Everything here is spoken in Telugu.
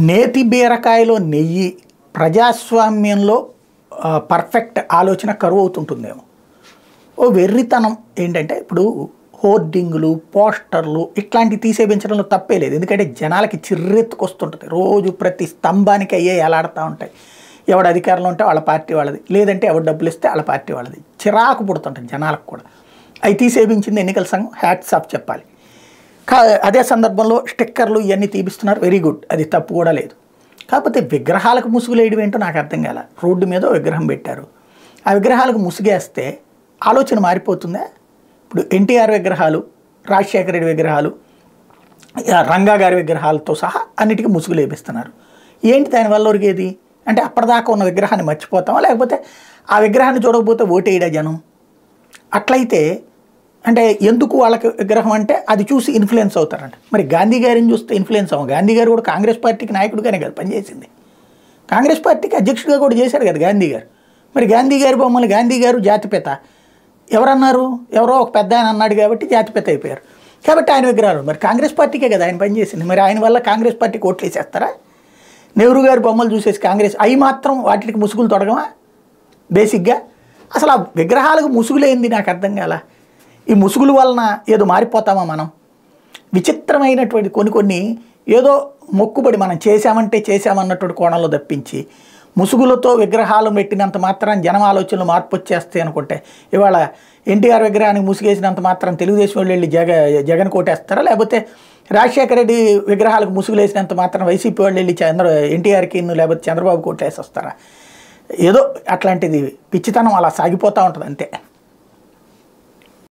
నేతి బీరకాయలో నెయ్యి ప్రజాస్వామ్యంలో పర్ఫెక్ట్ ఆలోచన కరువు అవుతుంటుందేమో. ఓ వెర్రితనం ఏంటంటే ఇప్పుడు హోర్డింగులు, పోస్టర్లు ఇట్లాంటివి తీసేపించడంలో తప్పే లేదు. ఎందుకంటే జనాలకి చిర్రెత్తుకొస్తుంటుంది. రోజు ప్రతి స్తంభానికి అయ్యే ఎలాడుతూ ఉంటాయి. ఎవడు అధికారంలో ఉంటే వాళ్ళ పార్టీ వాళ్ళది, లేదంటే ఎవడు డబ్బులు ఇస్తే వాళ్ళ పార్టీ వాళ్ళది. చిరాకు పుడుతుంటుంది జనాలకు కూడా. అవి తీసేపించింది ఎన్నికల సంఘం, హ్యాట్స్ ఆఫ్ చెప్పాలి. అదే సందర్భంలో స్టిక్కర్లు ఇవన్నీ తీపిస్తున్నారు, వెరీ గుడ్, అది తప్పు కూడా లేదు. కాకపోతే విగ్రహాలకు ముసుగులు వేయడం ఏంటో నాకు అర్థం కాల. రోడ్డు మీద విగ్రహం పెట్టారు, ఆ విగ్రహాలకు ముసుగేస్తే ఆలోచన మారిపోతుందా? ఇప్పుడు ఎన్టీఆర్ విగ్రహాలు, రాజశేఖర రెడ్డి విగ్రహాలు, రంగా గారి విగ్రహాలతో సహా అన్నిటికీ ముసుగులు వేపిస్తున్నారు. ఏంటి దానివల్ల ఒరిగేది అంటే అప్పటిదాకా ఉన్న విగ్రహాన్ని మర్చిపోతామా, లేకపోతే ఆ విగ్రహాన్ని చూడకపోతే ఓటేయడా జనం? అట్లయితే అంటే ఎందుకు వాళ్ళకి విగ్రహం అంటే అది చూసి ఇన్ఫ్లుయెన్స్ అవుతారంట. మరి గాంధీ గారిని చూస్తే ఇన్ఫ్లుయెన్స్ అవ్వం. గాంధీ గారు కూడా కాంగ్రెస్ పార్టీకి నాయకుడిగానే కదా పనిచేసింది, కాంగ్రెస్ పార్టీకి అధ్యక్షుడిగా కూడా చేశారు కదా గాంధీ గారు. మరి గాంధీ గారి బొమ్మలు, గాంధీ గారు జాతిపిత ఎవరన్నారు? ఎవరో ఒక పెద్ద ఆయన అన్నాడు కాబట్టి జాతిపిత అయిపోయారు. కాబట్టి ఆయన విగ్రహాలు మరి కాంగ్రెస్ పార్టీకే కదా ఆయన పనిచేసింది. మరి ఆయన వల్ల కాంగ్రెస్ పార్టీకి ఓట్లు వేసేస్తారా? నెహ్రూ గారి బొమ్మలు చూసేసి కాంగ్రెస్ అవి మాత్రం వాటికి ముసుగులు తొడగమా? బేసిక్గా అసలు ఆ విగ్రహాలకు ముసుగులేంది నాకు అర్థం కాల. ఈ ముసుగుల వలన ఏదో మారిపోతామా మనం? విచిత్రమైనటువంటి కొన్ని ఏదో మొక్కుబడి మనం చేశామంటే చేశామన్నటువంటి కోణంలో తప్పించి ముసుగులతో విగ్రహాలు పెట్టినంత మాత్రం జనం ఆలోచనలు మార్పు వచ్చేస్తాయి అనుకుంటే, ఇవాళ ఎన్టీఆర్ విగ్రహానికి ముసుగేసినంత మాత్రం తెలుగుదేశం వాళ్ళు వెళ్ళి జగన్ కోటేస్తారా? లేకపోతే రాజశేఖర రెడ్డి విగ్రహాలకు ముసుగులు వేసినంత మాత్రం వైసీపీ వాళ్ళు వెళ్ళి ఎన్టీఆర్కి లేకపోతే చంద్రబాబు కోటేసి వస్తారా? ఏదో అట్లాంటిది పిచ్చితనం అలా సాగిపోతూ ఉంటుంది అంతే.